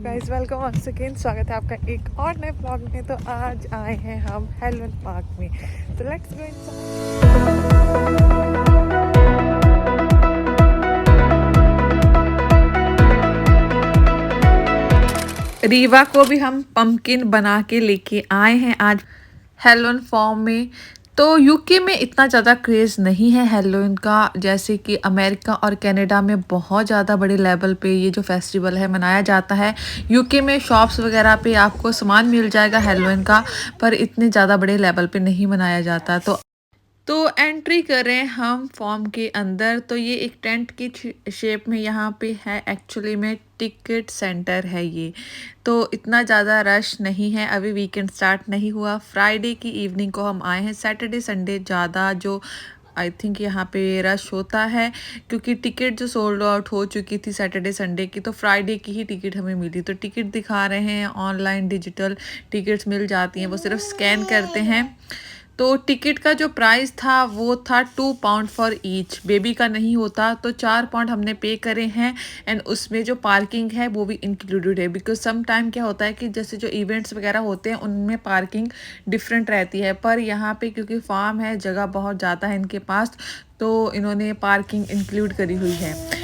Guys, welcome once again. स्वागत है आपका एक और नए ब्लॉग में। तो आज आए हैं हम हेलोन पार्क में। तो लेट्स गो इनसाइड। रीवा को भी हम पंपकिन बना के लेके आए हैं आज हेलोन फॉर्म में। तो यूके में इतना ज़्यादा क्रेज़ नहीं है हेलोइन का, जैसे कि अमेरिका और कनाडा में बहुत ज़्यादा बड़े लेवल पे ये जो फेस्टिवल है मनाया जाता है। यूके में शॉप्स वगैरह पे आपको सामान मिल जाएगा हेलोइन का, पर इतने ज़्यादा बड़े लेवल पे नहीं मनाया जाता। तो एंट्री करें हम फॉर्म के अंदर। तो ये एक टेंट की शेप में यहाँ पे है। एक्चुअली में टिकट सेंटर है ये। तो इतना ज़्यादा रश नहीं है, अभी वीकेंड स्टार्ट नहीं हुआ। फ्राइडे की इवनिंग को हम आए हैं। सैटरडे संडे ज़्यादा जो आई थिंक यहाँ पे रश होता है, क्योंकि टिकट जो सोल्ड आउट हो चुकी थी सैटरडे संडे की, तो फ्राइडे की ही टिकट हमें मिली। तो टिकट दिखा रहे हैं, ऑनलाइन डिजिटल टिकट्स मिल जाती हैं, वो सिर्फ स्कैन करते हैं। तो टिकट का जो प्राइस था वो था £2 फॉर ईच। बेबी का नहीं होता, तो £4 हमने पे करे हैं। एंड उसमें जो पार्किंग है वो भी इंक्लूडेड है, बिकॉज सम टाइम क्या होता है कि जैसे जो इवेंट्स वगैरह होते हैं उनमें पार्किंग डिफरेंट रहती है, पर यहाँ पे क्योंकि फार्म है, जगह बहुत ज़्यादा है इनके पास, तो इन्होंने पार्किंग इंक्लूड करी हुई है।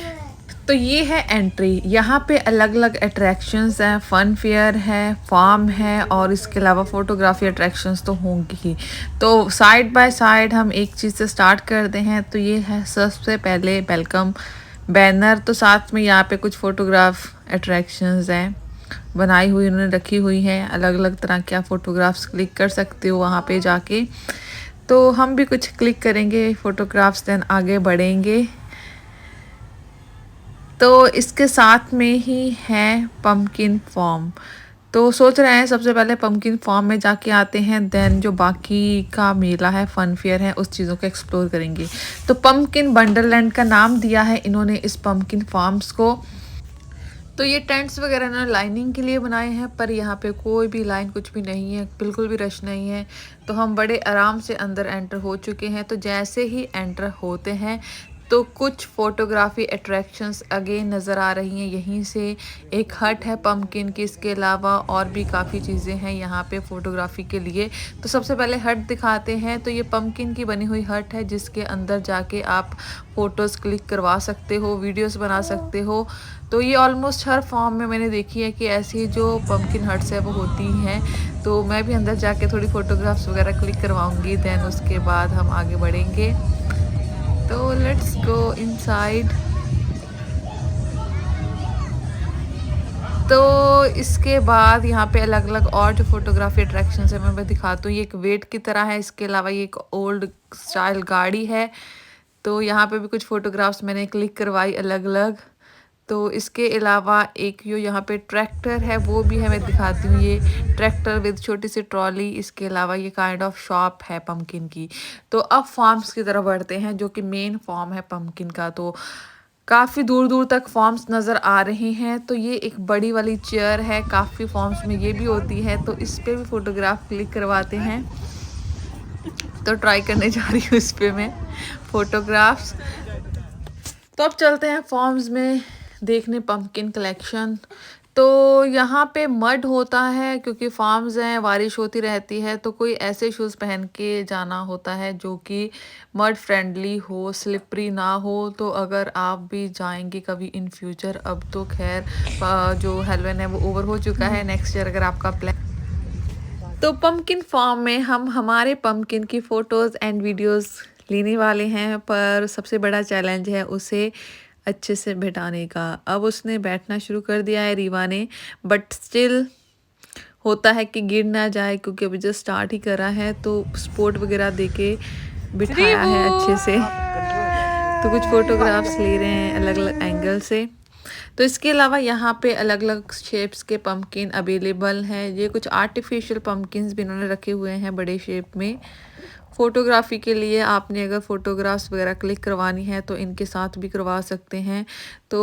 तो ये है एंट्री। यहाँ पे अलग अलग अट्रैक्शंस हैं, फन फेयर है, फार्म है, और इसके अलावा फोटोग्राफी अट्रैक्शंस तो होंगी ही। तो साइड बाय साइड हम एक चीज़ से स्टार्ट करते हैं। तो ये है सबसे पहले वेलकम बैनर। तो साथ में यहाँ पे कुछ फोटोग्राफ अट्रैक्शंस हैं बनाई हुई, उन्होंने रखी हुई हैं। अलग अलग तरह के आप फोटोग्राफ्स क्लिक कर सकते हो वहाँ पे जाके। तो हम भी कुछ क्लिक करेंगे फ़ोटोग्राफ्स, देन आगे बढ़ेंगे। तो इसके साथ में ही है पम्पकिन फॉर्म। तो सोच रहे हैं सबसे पहले पम्पकिन फॉर्म में जाके आते हैं, देन जो बाकी का मेला है, फन फेयर है, उस चीज़ों को एक्सप्लोर करेंगे। तो पम्पकिन वंडरलैंड का नाम दिया है इन्होंने इस पम्पकिन फार्म्स को। तो ये टेंट्स वगैरह ना लाइनिंग के लिए बनाए हैं, पर यहाँ पे कोई भी लाइन कुछ भी नहीं है, बिल्कुल भी रश नहीं है। तो हम बड़े आराम से अंदर एंटर हो चुके हैं। तो जैसे ही एंटर होते हैं तो कुछ फोटोग्राफी अट्रैक्शंस अगेन नज़र आ रही हैं। यहीं से एक हट है पम्पकिन की, इसके अलावा और भी काफ़ी चीज़ें हैं यहाँ पे फोटोग्राफी के लिए। तो सबसे पहले हट दिखाते हैं। तो ये पम्पकिन की बनी हुई हट है, जिसके अंदर जाके आप फ़ोटोज़ क्लिक करवा सकते हो, वीडियोस बना सकते हो। तो ये ऑलमोस्ट हर फॉर्म में मैंने देखी है कि ऐसी जो पम्पकिन हट्स है वो होती हैं। तो मैं भी अंदर जाके थोड़ी फ़ोटोग्राफ्स वगैरह क्लिक करवाऊँगी, देन उसके बाद हम आगे बढ़ेंगे। तो लेट्स गो इनसाइड। तो इसके बाद यहाँ पे अलग अलग और जो फोटोग्राफी अट्रैक्शंस है मैं दिखाती हूँ। ये एक वेट की तरह है, इसके अलावा ये एक ओल्ड स्टाइल गाड़ी है। तो यहाँ पे भी कुछ फोटोग्राफ्स मैंने क्लिक करवाई अलग अलग। तो इसके अलावा एक जो यहाँ पे ट्रैक्टर है वो भी है, मैं दिखाती हूँ। ये ट्रैक्टर विद छोटी सी ट्रॉली। इसके अलावा ये काइंड ऑफ शॉप है पम्पकिन की। तो अब फार्म्स की तरफ बढ़ते हैं, जो कि मेन फार्म है पम्पकिन का। तो काफ़ी दूर दूर तक फॉर्म्स नज़र आ रहे हैं। तो ये एक बड़ी वाली चेयर है, काफ़ी फॉर्म्स में ये भी होती है, तो इस पर भी फ़ोटोग्राफ क्लिक करवाते हैं। तो ट्राई करने जा रही हूँ इस पर मैं फ़ोटोग्राफ्स। तो अब चलते हैं फॉर्म्स में देखने पम्पकिन कलेक्शन। तो यहाँ पे मड होता है, क्योंकि फार्म्स हैं, बारिश होती रहती है, तो कोई ऐसे शूज़ पहन के जाना होता है जो कि मड फ्रेंडली हो, स्लिपरी ना हो। तो अगर आप भी जाएंगे कभी इन फ्यूचर, अब तो खैर जो हेलोइन है वो ओवर हो चुका है, नेक्स्ट ईयर अगर आपका प्लान। तो पम्पकिन फार्म में हम हमारे पम्पकिन की फ़ोटोज़ एंड वीडियोज़ लेने वाले हैं, पर सबसे बड़ा चैलेंज है उसे अच्छे से बैठाने का। अब उसने बैठना शुरू कर दिया है रीवा ने, बट स्टिल होता है कि गिर ना जाए, क्योंकि अभी जस्ट स्टार्ट ही करा है। तो सपोर्ट वगैरह देके बिठाया है अच्छे से। तो कुछ फोटोग्राफ्स ले रहे हैं अलग अलग एंगल से। तो इसके अलावा यहाँ पे अलग अलग शेप्स के पम्पकिन अवेलेबल हैं। ये कुछ आर्टिफिशियल पम्पकिन्स भी इन्होंने रखे हुए हैं बड़े शेप में। फ़ोटोग्राफी के लिए आपने अगर फ़ोटोग्राफ्स वगैरह क्लिक करवानी है तो इनके साथ भी करवा सकते हैं। तो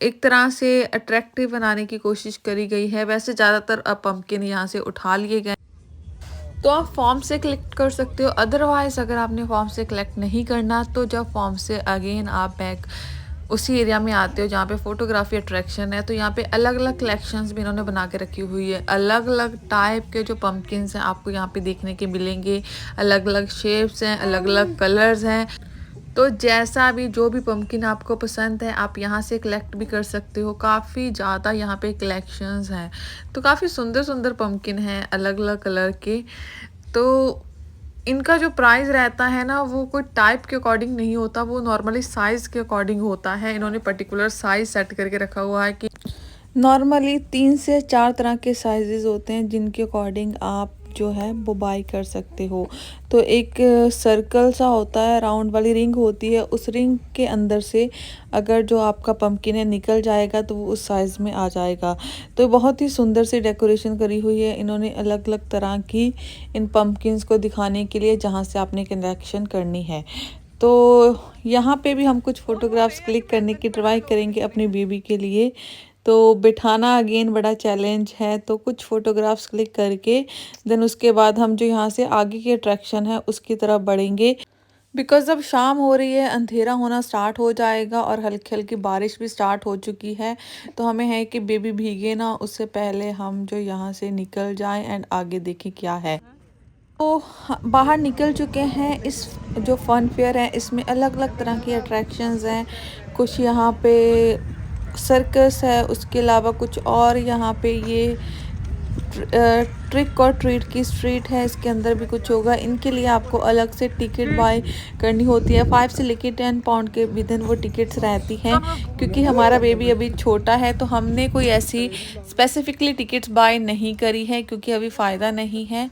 एक तरह से अट्रैक्टिव बनाने की कोशिश करी गई है। वैसे ज़्यादातर अब पम्पकिन यहाँ से उठा लिए गए, तो आप फॉर्म से कलेक्ट कर सकते हो। अदरवाइज़ अगर आपने फॉर्म से कलेक्ट नहीं करना, तो जब फॉर्म से अगेन आप बैग उसी एरिया में आते हो जहाँ पे फोटोग्राफी अट्रैक्शन है। तो यहाँ पे अलग अलग कलेक्शंस भी इन्होंने बना के रखी हुई है। अलग अलग टाइप के जो पम्पकिन्स हैं आपको यहाँ पे देखने के मिलेंगे। अलग अलग शेप्स हैं, अलग अलग कलर्स हैं। तो जैसा भी जो भी पम्पकिन आपको पसंद है आप यहाँ से कलेक्ट भी कर सकते हो। काफ़ी ज़्यादा यहाँ पे कलेक्शंस हैं। तो काफ़ी सुंदर सुंदर पम्पकिन हैं अलग अलग कलर के। तो इनका जो प्राइस रहता है ना वो कोई टाइप के अकॉर्डिंग नहीं होता, वो नॉर्मली साइज़ के अकॉर्डिंग होता है। इन्होंने पर्टिकुलर साइज़ सेट करके रखा हुआ है कि नॉर्मली 3 से 4 तरह के साइजेस होते हैं जिनके अकॉर्डिंग आप जो है वो बाई कर सकते हो। तो एक सर्कल सा होता है, राउंड वाली रिंग होती है, उस रिंग के अंदर से अगर जो आपका पम्पकिन है निकल जाएगा तो वो उस साइज़ में आ जाएगा। तो बहुत ही सुंदर सी डेकोरेशन करी हुई है इन्होंने अलग अलग तरह की इन पम्पकिन्स को दिखाने के लिए जहाँ से आपने कलेक्शन करनी है। तो यहाँ पे भी हम कुछ फ़ोटोग्राफ्स क्लिक करने की ट्राई करेंगे अपनी बेबी के लिए। तो बिठाना अगेन बड़ा चैलेंज है। तो कुछ फ़ोटोग्राफ्स क्लिक करके देन उसके बाद हम जो यहाँ से आगे की अट्रैक्शन है उसकी तरफ बढ़ेंगे। बिकॉज़ अब शाम हो रही है, अंधेरा होना स्टार्ट हो जाएगा और हल्की हल्की बारिश भी स्टार्ट हो चुकी है। तो हमें है कि बेबी भीगे ना, उससे पहले हम जो यहाँ से निकल जाएं एंड आगे देखें क्या है। तो बाहर निकल चुके हैं। इस जो फन फेयर है इसमें अलग अलग तरह की अट्रैक्शंस हैं। कुछ यहाँ पे सर्कस है, उसके अलावा कुछ और यहाँ पे ये ट्रिक और ट्रीट की स्ट्रीट है, इसके अंदर भी कुछ होगा। इनके लिए आपको अलग से टिकट बाय करनी होती है। 5 से लेके 10 पाउंड के विदिन वो टिकट्स रहती हैं। क्योंकि हमारा बेबी अभी छोटा है तो हमने कोई ऐसी स्पेसिफिकली टिकट्स बाय नहीं करी है क्योंकि अभी फ़ायदा नहीं है।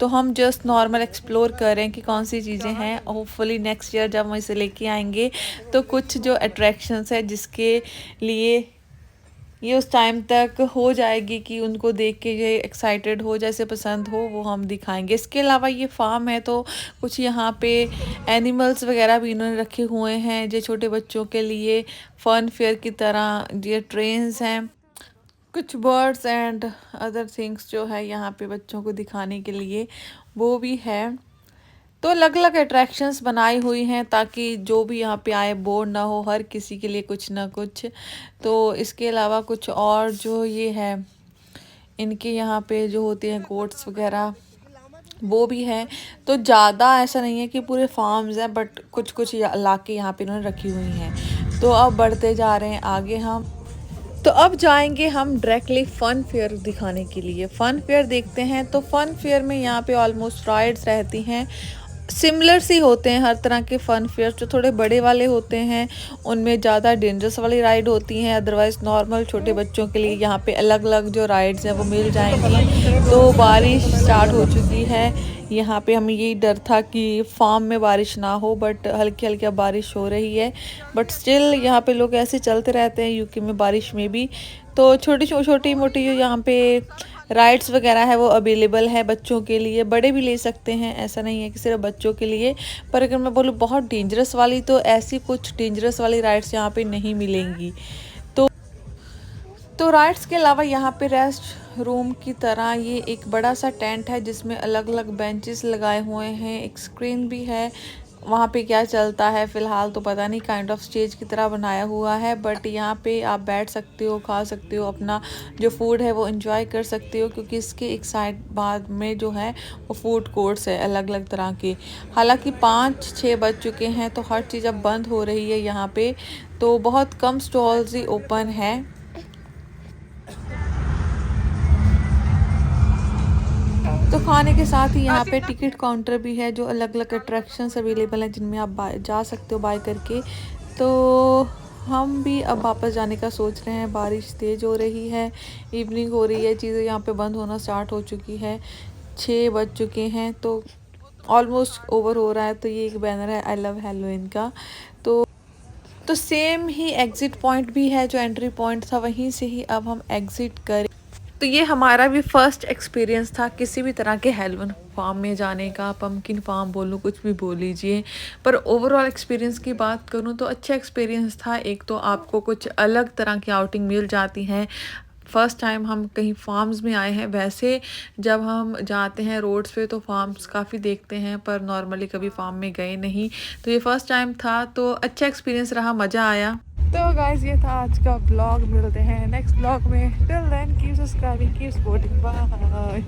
तो हम जस्ट नॉर्मल एक्सप्लोर कर रहे हैं कि कौन सी चीज़ें हैं। होपफुली नेक्स्ट ईयर जब हम इसे लेके आएंगे तो कुछ जो अट्रैक्शंस है जिसके लिए ये उस टाइम तक हो जाएगी कि उनको देख के ये एक्साइटेड हो, जैसे पसंद हो वो हम दिखाएंगे। इसके अलावा ये फार्म है तो कुछ यहाँ पे एनिमल्स वगैरह भी इन्होंने रखे हुए हैं जो छोटे बच्चों के लिए फन फेयर की तरह। ये ट्रेन्स हैं, कुछ बर्ड्स एंड अदर थिंग्स जो है यहाँ पे बच्चों को दिखाने के लिए वो भी है। तो अलग अलग अट्रैक्शंस बनाई हुई हैं ताकि जो भी यहाँ पे आए बोर ना हो, हर किसी के लिए कुछ ना कुछ। तो इसके अलावा कुछ और जो ये है इनके यहाँ पे जो होती हैं गोट्स वगैरह वो भी है। तो ज़्यादा ऐसा नहीं है कि पूरे फार्म्स हैं, बट कुछ कुछ इलाके यहाँ पे इन्होंने रखी हुई हैं। तो अब बढ़ते जा रहे हैं आगे हम। तो अब जाएंगे हम डायरेक्टली फ़न फेयर दिखाने के लिए। फ़न फेयर देखते हैं। तो फ़न फेयर में यहाँ पे ऑलमोस्ट राइड्स रहती हैं, सिमिलर सी होते हैं हर तरह के फ़न फेयर। जो थोड़े बड़े वाले होते हैं उनमें ज़्यादा डेंजरस वाली राइड होती हैं, अदरवाइज़ नॉर्मल छोटे बच्चों के लिए यहाँ पे अलग अलग जो राइड्स हैं वो मिल जाएंगी। तो बारिश स्टार्ट हो चुकी है। यहाँ पे हमें यही डर था कि फार्म में बारिश ना हो, बट हल्की हल्की बारिश हो रही है। बट स्टिल यहाँ पे लोग ऐसे चलते रहते हैं यूके में बारिश में भी। तो छोटी मोटी जो यहाँ पे राइड्स वगैरह है वो अवेलेबल है बच्चों के लिए, बड़े भी ले सकते हैं, ऐसा नहीं है कि सिर्फ बच्चों के लिए। पर अगर मैं बोलूँ बहुत डेंजरस वाली, तो ऐसी कुछ डेंजरस वाली राइड्स यहाँ पे नहीं मिलेंगी। तो राइड्स के अलावा यहाँ पे रेस्ट रूम की तरह ये एक बड़ा सा टेंट है जिसमें अलग अलग बेंचेस लगाए हुए हैं, एक स्क्रीन भी है। वहाँ पे क्या चलता है फ़िलहाल तो पता नहीं, काइंड ऑफ स्टेज की तरह बनाया हुआ है। बट यहाँ पे आप बैठ सकते हो, खा सकते हो, अपना जो फूड है वो एंजॉय कर सकते हो। क्योंकि इसके एक साइड बाद में जो है वो फूड कोर्ट्स है अलग अलग तरह के। हालांकि 5-6 बज चुके हैं तो हर चीज़ अब बंद हो रही है यहाँ पे। तो बहुत कम स्टॉल्स ही ओपन है। तो खाने के साथ ही यहाँ पे टिकट काउंटर भी है, जो अलग अलग अट्रैक्शंस अवेलेबल हैं जिनमें आप जा सकते हो बाय करके। तो हम भी अब वापस जाने का सोच रहे हैं। बारिश तेज़ हो रही है, इवनिंग हो रही है, चीज़ें यहाँ पे बंद होना स्टार्ट हो चुकी है। 6 बज चुके हैं तो ऑलमोस्ट ओवर हो रहा है। तो ये एक बैनर है आई लव हैलोवीन का। तो सेम ही एग्ज़िट पॉइंट भी है, जो एंट्री पॉइंट था वहीं से ही अब हम एग्ज़िट करें। तो ये हमारा भी फर्स्ट एक्सपीरियंस था किसी भी तरह के हैलोवीन फार्म में जाने का। पम्पकिन फार्म बोलूँ, कुछ भी बोल लीजिए, पर ओवरऑल एक्सपीरियंस की बात करूँ तो अच्छा एक्सपीरियंस था। एक तो आपको कुछ अलग तरह की आउटिंग मिल जाती हैं। फ़र्स्ट टाइम हम कहीं फार्म्स में आए हैं। वैसे जब हम जाते हैं रोड्स पे तो फार्म्स काफ़ी देखते हैं, पर नॉर्मली कभी फार्म में गए नहीं। तो ये फ़र्स्ट टाइम था, तो अच्छा एक्सपीरियंस रहा, मज़ा आया। तो गाइस ये था आज का ब्लॉग, मिलते हैं नेक्स्ट ब्लॉग में। Till then keep subscribing, keep supporting, bye.